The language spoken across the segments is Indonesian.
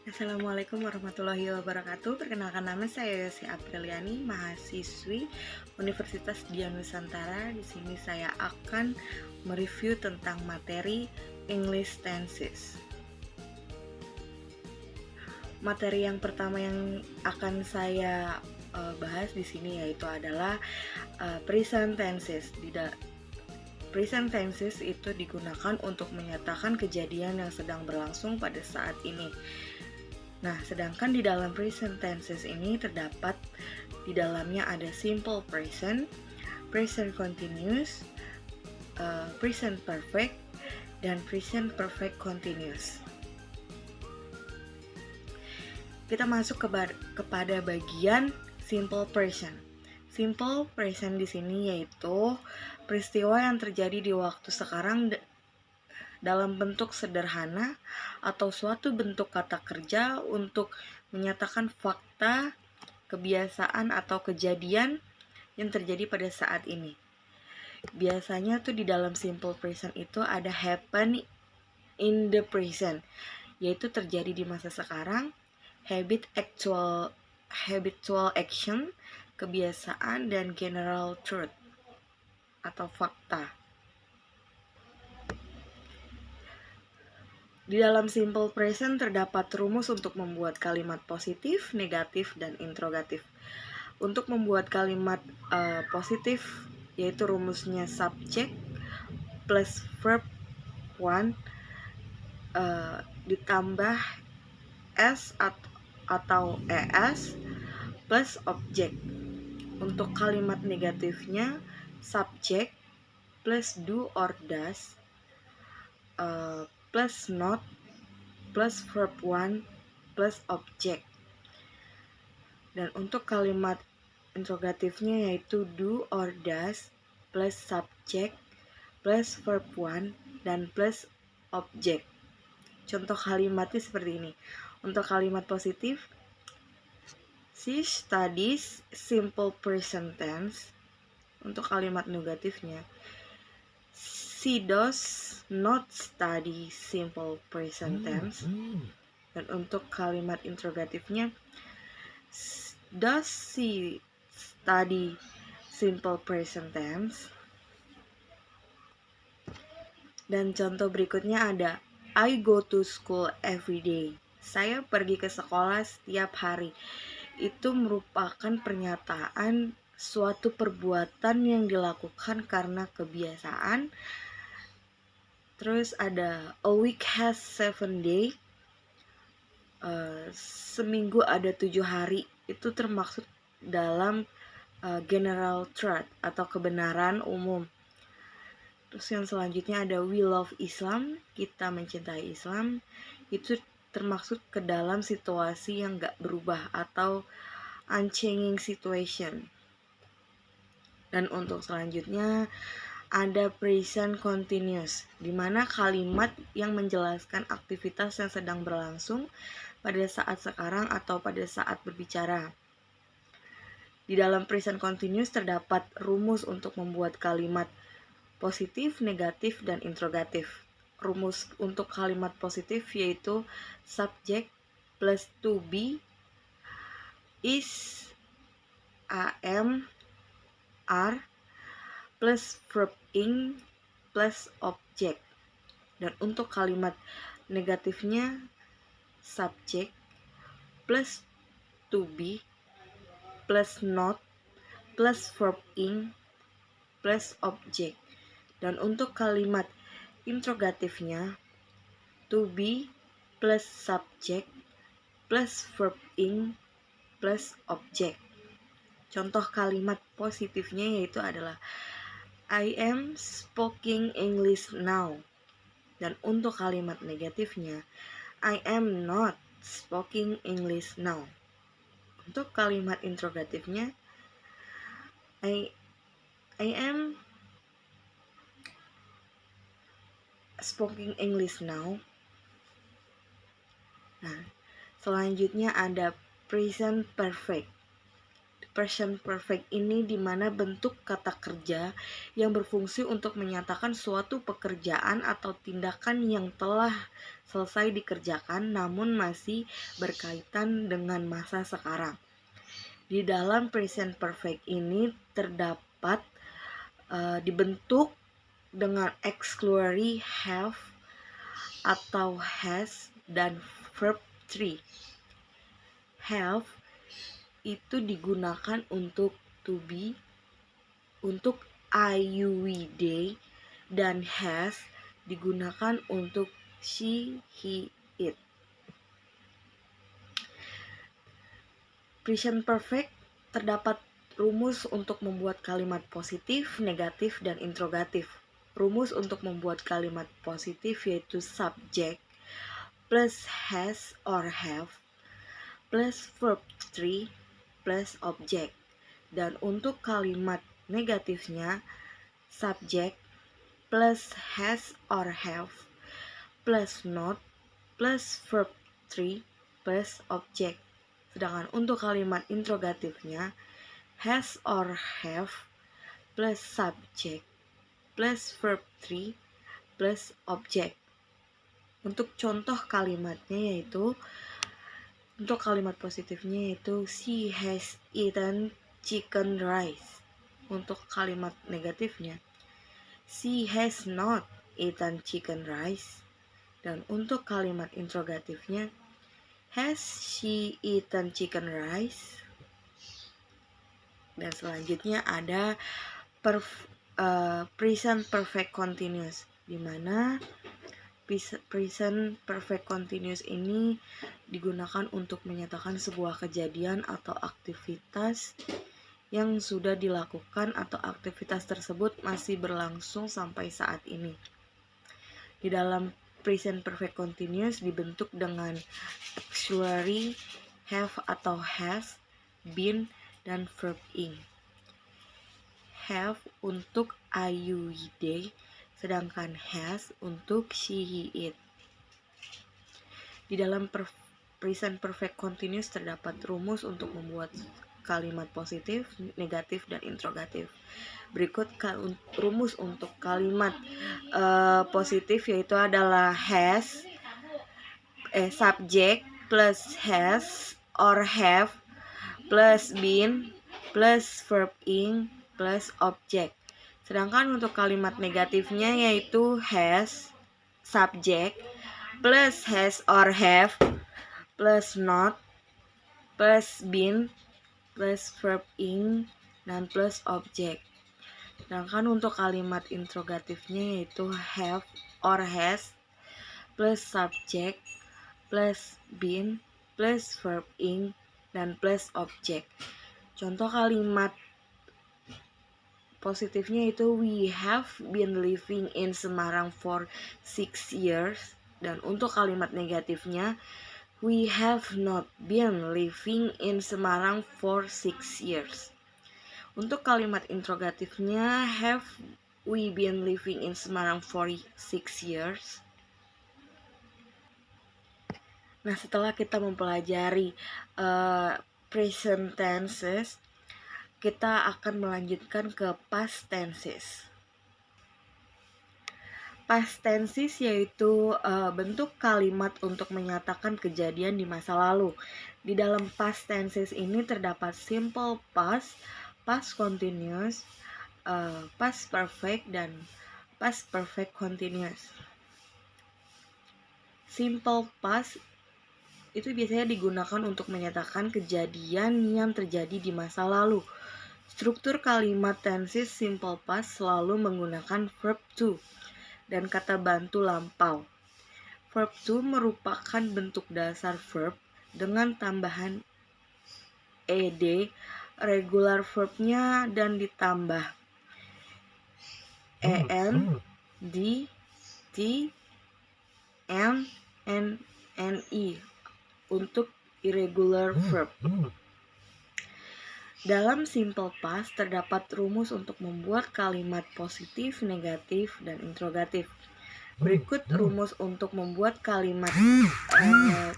Assalamualaikum warahmatullahi wabarakatuh. Perkenalkan, nama saya Yosi Apriliani, mahasiswi Universitas Dian Nusantara. Di sini saya akan mereview tentang materi English Tenses. Materi yang pertama yang akan saya bahas di sini yaitu adalah present tenses. Present tenses itu digunakan untuk menyatakan kejadian yang sedang berlangsung pada saat ini. Nah, sedangkan di dalam present tenses ini terdapat di dalamnya ada simple present, present continuous, present perfect, dan present perfect continuous. Kita masuk kepada bagian simple present. Simple present di sini yaitu peristiwa yang terjadi di waktu sekarang dalam bentuk sederhana atau suatu bentuk kata kerja untuk menyatakan fakta, kebiasaan atau kejadian yang terjadi pada saat ini. Biasanya tuh di dalam simple present itu ada happen in the present, yaitu terjadi di masa sekarang, habitual action, kebiasaan, dan general truth atau fakta. Di dalam simple present terdapat rumus untuk membuat kalimat positif, negatif, dan interrogatif. Untuk membuat kalimat positif, yaitu rumusnya subject plus verb 1 ditambah s atau es plus object. Untuk kalimat negatifnya, subject plus do or does plus not plus verb 1 plus object. Dan untuk kalimat interrogatifnya yaitu do or does plus subject plus verb 1 dan plus object. Contoh kalimatnya seperti ini. Untuk kalimat positif, she studies simple present tense. Untuk kalimat negatifnya, she does not study simple present tense. Dan untuk kalimat interrogatifnya, does she study simple present tense? Dan contoh berikutnya ada I go to school every day. Saya pergi ke sekolah setiap hari. Itu merupakan pernyataan suatu perbuatan yang dilakukan karena kebiasaan. Terus ada a week has 7 days. Seminggu ada 7 hari. Itu termaksud dalam general truth atau kebenaran umum. Terus yang selanjutnya ada we love Islam, kita mencintai Islam. Itu termaksud ke dalam situasi yang gak berubah atau unchanging situation. Dan untuk selanjutnya ada present continuous, di mana kalimat yang menjelaskan aktivitas yang sedang berlangsung pada saat sekarang atau pada saat berbicara. Di dalam present continuous terdapat rumus untuk membuat kalimat positif, negatif, dan interrogatif. Rumus untuk kalimat positif yaitu subject plus to be, is, am, are, plus verb ing, plus object. Dan untuk kalimat negatifnya subject plus to be, plus not, plus verb ing, plus object. Dan untuk kalimat interrogatifnya to be plus subject plus verb ing plus object. Contoh kalimat positifnya yaitu adalah I am speaking English now. Dan untuk kalimat negatifnya I am not speaking English now. Untuk kalimat interrogatifnya I am speaking English now. Nah, selanjutnya ada present perfect. present perfect ini dimana bentuk kata kerja yang berfungsi untuk menyatakan suatu pekerjaan atau tindakan yang telah selesai dikerjakan namun masih berkaitan dengan masa sekarang. Di dalam present perfect ini terdapat dibentuk dengan auxiliary have atau has dan verb 3. Have itu digunakan untuk to be, untuk I, you, we, they, dan has digunakan untuk she, he, it. Present perfect terdapat rumus untuk membuat kalimat positif, negatif, dan interrogatif. Rumus untuk membuat kalimat positif yaitu subject plus has or have plus verb 3 plus object. Dan untuk kalimat negatifnya subject plus has or have plus not plus verb 3 plus object. Sedangkan untuk kalimat interrogatifnya has or have plus subject plus verb 3 plus object. Untuk contoh kalimatnya yaitu, untuk kalimat positifnya yaitu she has eaten chicken rice. Untuk kalimat negatifnya she has not eaten chicken rice. Dan untuk kalimat interrogatifnya has she eaten chicken rice? Dan selanjutnya ada present perfect continuous, di mana present perfect continuous ini digunakan untuk menyatakan sebuah kejadian atau aktivitas yang sudah dilakukan atau aktivitas tersebut masih berlangsung sampai saat ini. Di dalam present perfect continuous dibentuk dengan auxiliary have atau has, been, dan verb ing. Have untuk I, you, we, they, sedangkan has untuk she, he, it. Di dalam present perfect continuous terdapat rumus untuk membuat kalimat positif, negatif, dan interrogatif. Berikut rumus untuk kalimat positif yaitu adalah has subject plus has or have plus been plus verb ing plus object. Sedangkan untuk kalimat negatifnya yaitu has subject plus has or have plus not plus been plus verb ing dan plus object. Sedangkan untuk kalimat interrogatifnya yaitu have or has plus subject plus been plus verb ing dan plus object. Contoh kalimat positifnya itu we have been living in Semarang for 6 years. Dan untuk kalimat negatifnya we have not been living in Semarang for 6 years. Untuk kalimat interrogatifnya have we been living in Semarang for 6 years. Nah, setelah kita mempelajari present tenses, kita akan melanjutkan ke past tenses. Past tenses yaitu bentuk kalimat untuk menyatakan kejadian di masa lalu. Di dalam past tenses ini terdapat simple past, past continuous, past perfect, dan past perfect continuous. Simple past itu biasanya digunakan untuk menyatakan kejadian yang terjadi di masa lalu. Struktur kalimat tenses simple past selalu menggunakan verb to dan kata bantu lampau. Verb to merupakan bentuk dasar verb dengan tambahan ed, regular verbnya, dan ditambah en, d, t, n, ni untuk irregular verb. Dalam simple past terdapat rumus untuk membuat kalimat positif, negatif, dan interrogatif. Berikut rumus untuk membuat kalimat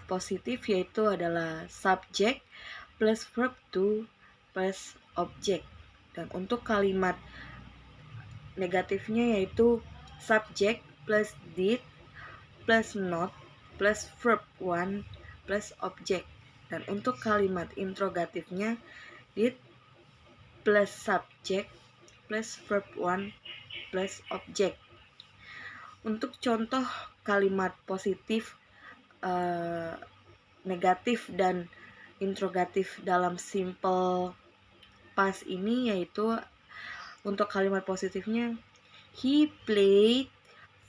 positif yaitu adalah subject plus verb to plus object. Dan untuk kalimat negatifnya yaitu subject plus did plus not plus verb 1 plus object. Dan untuk kalimat interrogatifnya did plus subject plus verb 1 plus object. Untuk contoh kalimat positif, negatif, dan interrogatif dalam simple past ini yaitu untuk kalimat positifnya he played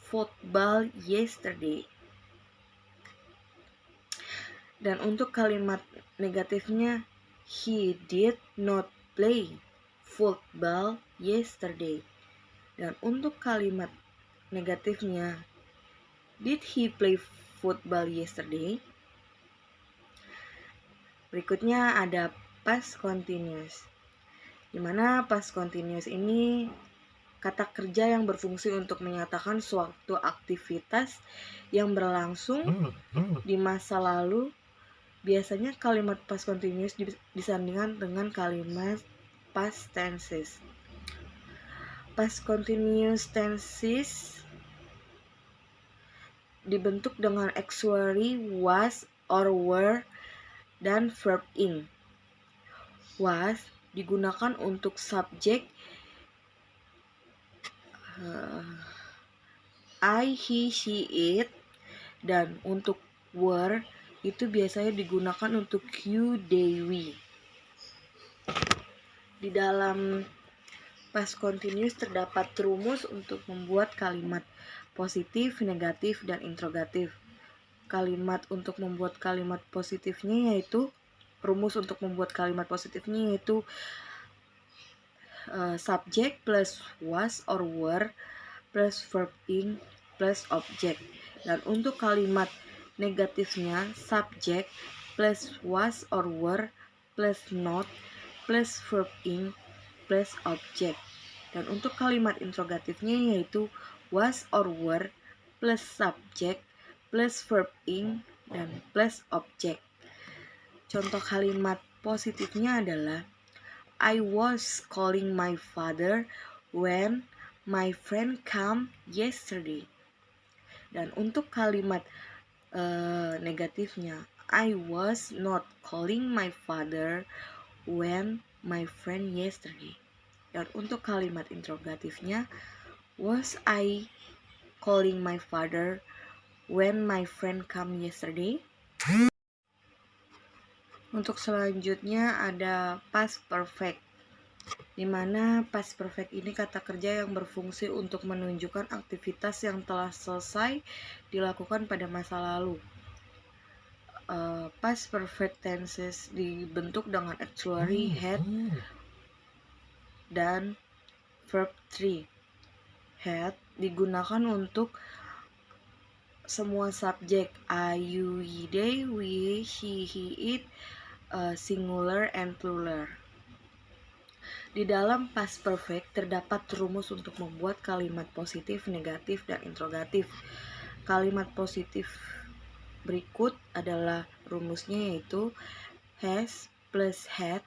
football yesterday. Dan untuk kalimat negatifnya he did not play football yesterday. Dan untuk kalimat negatifnya did he play football yesterday? Berikutnya ada past continuous, dimana past continuous ini kata kerja yang berfungsi untuk menyatakan suatu aktivitas yang berlangsung di masa lalu. Biasanya kalimat past continuous disandingkan dengan kalimat past tenses. Past continuous tenses dibentuk dengan auxiliary was or were dan verb ing. Was digunakan untuk subjek I, he, she, it, dan untuk were itu biasanya digunakan untuk you, they, we. Di dalam past continuous terdapat rumus untuk membuat kalimat positif, negatif, dan interrogatif. Kalimat untuk membuat kalimat positifnya yaitu rumus untuk membuat kalimat positifnya yaitu subject plus was or were plus verb ing plus object. Dan untuk kalimat negatifnya subject plus was or were plus not plus verb ing plus object. Dan untuk kalimat interrogatifnya yaitu was or were plus subject plus verb ing dan plus object. Contoh kalimat positifnya adalah I was calling my father when my friend came yesterday. Dan untuk kalimat negatifnya I was not calling my father when my friend yesterday. Dan untuk kalimat interrogatifnya was I calling my father when my friend came yesterday? Untuk selanjutnya ada past perfect, dimana past perfect ini kata kerja yang berfungsi untuk menunjukkan aktivitas yang telah selesai dilakukan pada masa lalu. Past perfect tenses dibentuk dengan auxiliary had dan verb 3. Had digunakan untuk semua subjek I, you, he, they, we, she, he, it, singular and plural. Di dalam past perfect terdapat rumus untuk membuat kalimat positif, negatif, dan interrogatif. Kalimat positif berikut adalah rumusnya yaitu has plus had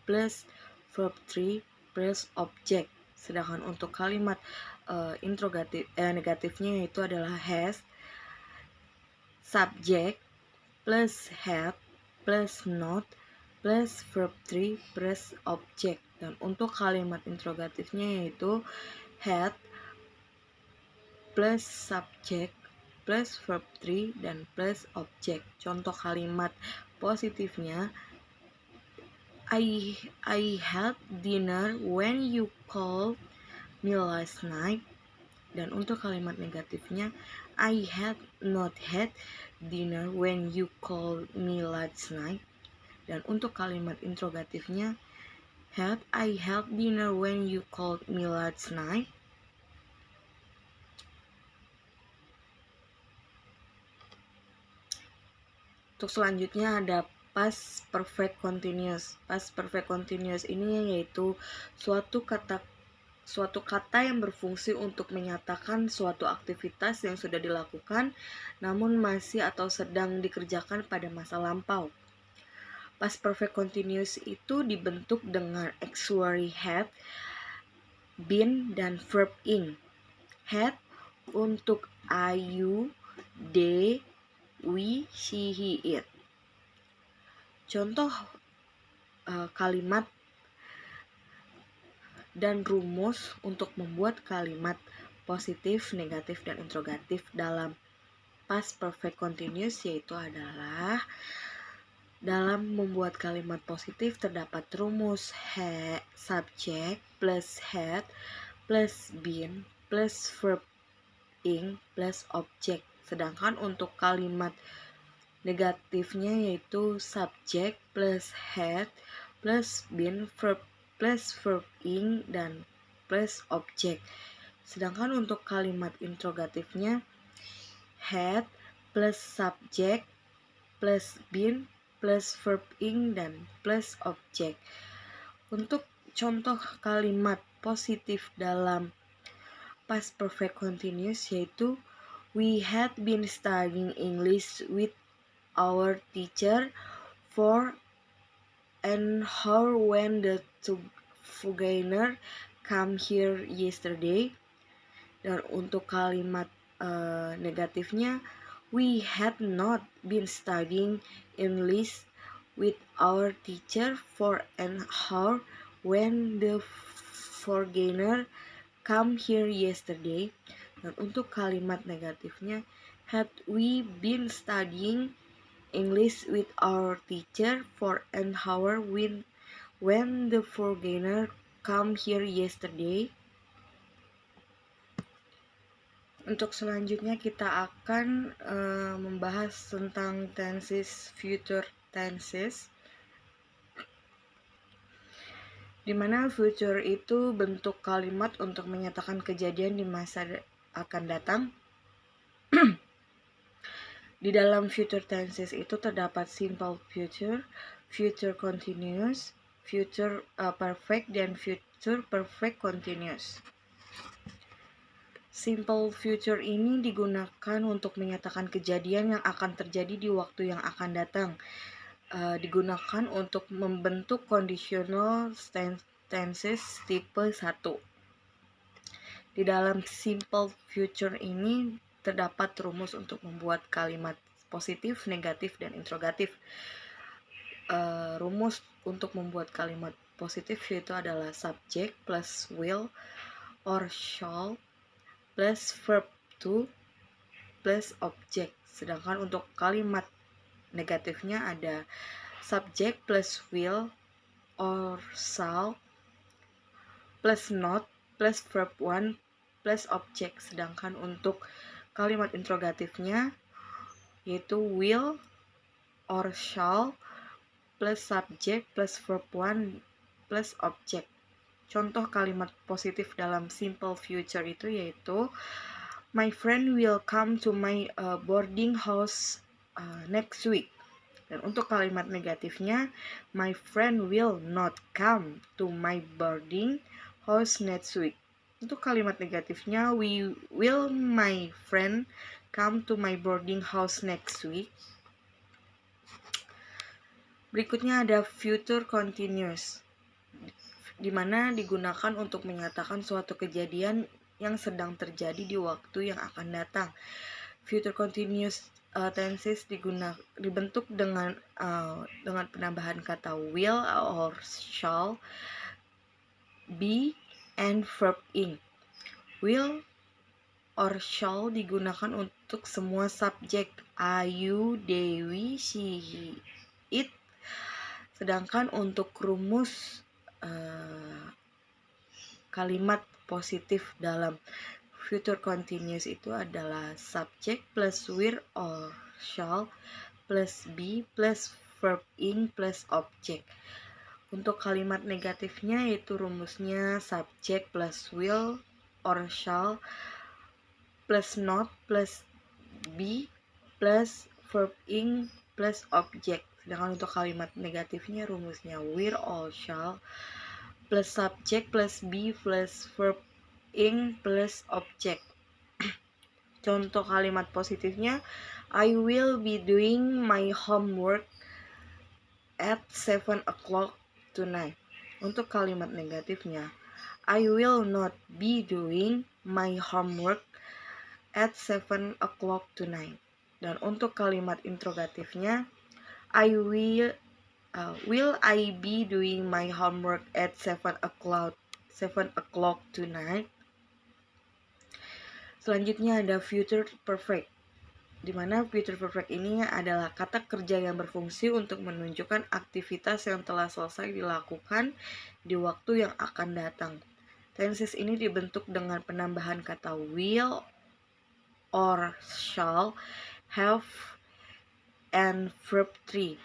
plus verb 3 plus object. Sedangkan untuk kalimat negatifnya yaitu adalah has subject plus had plus not plus verb 3 plus object. Dan untuk kalimat interrogatifnya yaitu had plus subject plus verb 3 dan plus object. Contoh kalimat positifnya I had dinner when you called me last night. Dan untuk kalimat negatifnya I had not had dinner when you called me last night. Dan untuk kalimat interrogatifnya had I had dinner when you called me last night? Untuk selanjutnya ada past perfect continuous. Past perfect continuous ini yaitu suatu kata yang berfungsi untuk menyatakan suatu aktivitas yang sudah dilakukan namun masih atau sedang dikerjakan pada masa lampau. Past perfect continuous itu dibentuk dengan auxiliary had, been, dan verb ing. Had untuk I, you, they, we, she, he, it. Contoh kalimat dan rumus untuk membuat kalimat positif, negatif, dan interrogatif dalam past perfect continuous yaitu adalah dalam membuat kalimat positif terdapat rumus subject plus had plus been plus verb ing plus object. Sedangkan untuk kalimat negatifnya yaitu subject plus had plus been plus verb ing dan plus object. Sedangkan untuk kalimat interrogatifnya had plus subject plus been plus verb ing dan plus object. Untuk contoh kalimat positif dalam past perfect continuous yaitu we had been studying English with our teacher for an hour when the foreigner come here yesterday. Dan untuk kalimat negatifnya we had not been studying English with our teacher for an hour when the foreigner come here yesterday. Dan untuk kalimat negatifnya had we been studying English with our teacher for an hour when the foreigner come here yesterday. Untuk selanjutnya kita akan membahas tentang tenses, future tenses, dimana future itu bentuk kalimat untuk menyatakan kejadian di masa akan datang. Di dalam future tenses itu terdapat simple future, future continuous, future perfect, dan future perfect continuous. Simple future ini digunakan untuk menyatakan kejadian yang akan terjadi di waktu yang akan datang. Digunakan untuk membentuk conditional tenses tipe 1. Di dalam simple future ini terdapat rumus untuk membuat kalimat positif, negatif, dan interrogatif. Rumus untuk membuat kalimat positif yaitu adalah subject plus will or shall plus verb to plus object. Sedangkan untuk kalimat negatifnya ada subject plus will or shall plus not plus verb one plus object. Sedangkan untuk kalimat interrogatifnya yaitu will or shall plus subject plus verb one plus object. Contoh kalimat positif dalam simple future itu yaitu my friend will come to my boarding house next week. Dan untuk kalimat negatifnya my friend will not come to my boarding house next week. Untuk kalimat negatifnya will my friend come to my boarding house next week. Berikutnya ada future continuous, di mana digunakan untuk menyatakan suatu kejadian yang sedang terjadi di waktu yang akan datang. Future continuous tenses dibentuk dengan penambahan kata will or shall, be, and verb ing. Will or shall digunakan untuk semua subjek I, you, they, we, she, he, it. Sedangkan untuk rumus kalimat positif dalam future continuous itu adalah subject plus will or shall plus be plus verb ing plus object. Untuk kalimat negatifnya yaitu rumusnya subject plus will or shall plus not plus be plus verb ing plus object. Sedangkan untuk kalimat negatifnya rumusnya will or shall plus subject plus be plus verb ing plus object. Contoh kalimat positifnya I will be doing my homework at 7 o'clock tonight. Untuk kalimat negatifnya, I will not be doing my homework at 7 o'clock tonight. Dan untuk kalimat interrogatifnya, will I be doing my homework at 7 o'clock tonight? Selanjutnya ada future perfect, di mana future perfect ini adalah kata kerja yang berfungsi untuk menunjukkan aktivitas yang telah selesai dilakukan di waktu yang akan datang. Tenses ini dibentuk dengan penambahan kata will or shall, have, and verb 3.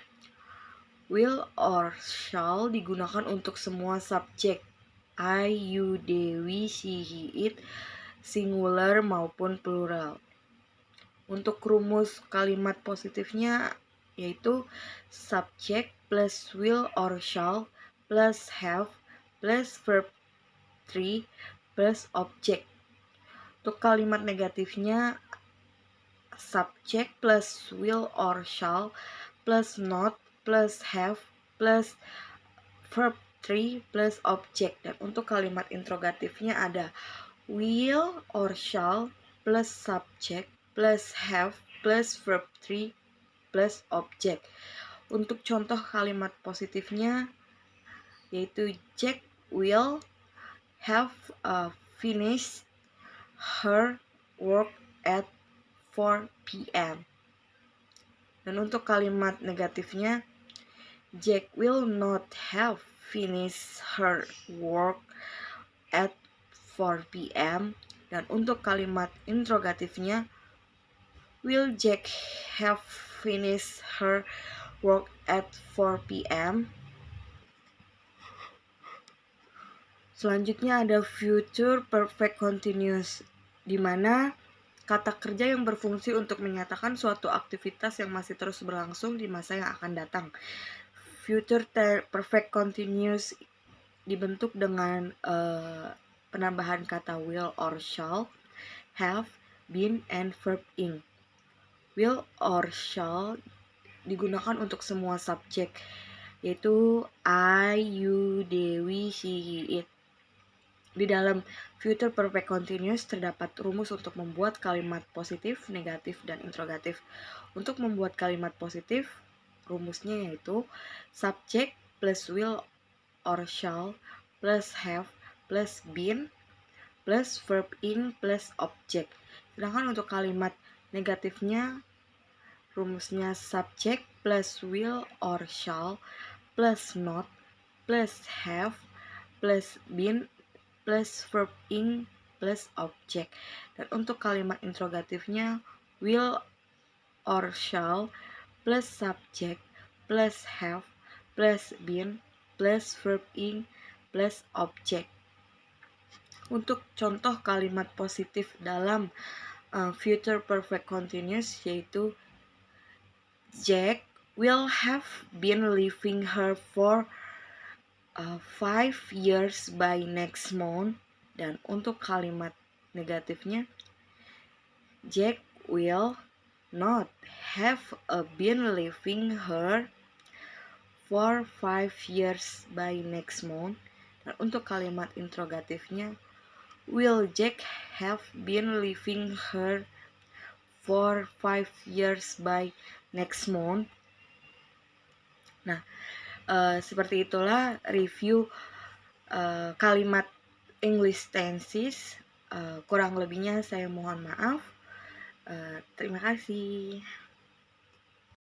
Will or shall digunakan untuk semua subjek I, you, they, we, she, he, it, singular maupun plural. Untuk rumus kalimat positifnya yaitu subject plus will or shall plus have plus verb 3 plus object. Untuk kalimat negatifnya subject plus will or shall plus not plus have plus verb 3 plus object. Dan untuk kalimat interrogatifnya ada will or shall plus subject plus have plus verb 3 plus object. Untuk contoh kalimat positifnya yaitu Jack will have finished her work at 4 p.m. Dan untuk kalimat negatifnya, Jack will not have finished her work at 4 p.m. Dan untuk kalimat interrogatifnya, will Jack have finished her work at 4 p.m.? Selanjutnya ada future perfect continuous, di mana kata kerja yang berfungsi untuk menyatakan suatu aktivitas yang masih terus berlangsung di masa yang akan datang. Future perfect continuous dibentuk dengan penambahan kata will or shall, have, been, and verb ing. Will or shall digunakan untuk semua subjek, yaitu I, you, they, we, she, he, it. Di dalam future perfect continuous terdapat rumus untuk membuat kalimat positif, negatif, dan interrogatif. Untuk membuat kalimat positif, rumusnya yaitu subject plus will or shall plus have plus been plus verb ing plus object. Sedangkan untuk kalimat negatifnya, rumusnya subject plus will or shall plus not plus have plus been plus verb ing plus object. Dan untuk kalimat interrogatifnya, will or shall plus subject plus have plus been plus verb ing plus object. Untuk contoh kalimat positif dalam future perfect continuous yaitu Jack will have been leaving her for 5 years by next month. Dan untuk kalimat negatifnya, Jack will not have been leaving her for 5 years by next month. Dan untuk kalimat interrogatifnya, will Jack have been leaving her for 5 years by next month? Nah, seperti itulah review kalimat English tenses. Kurang lebihnya saya mohon maaf. Terima kasih.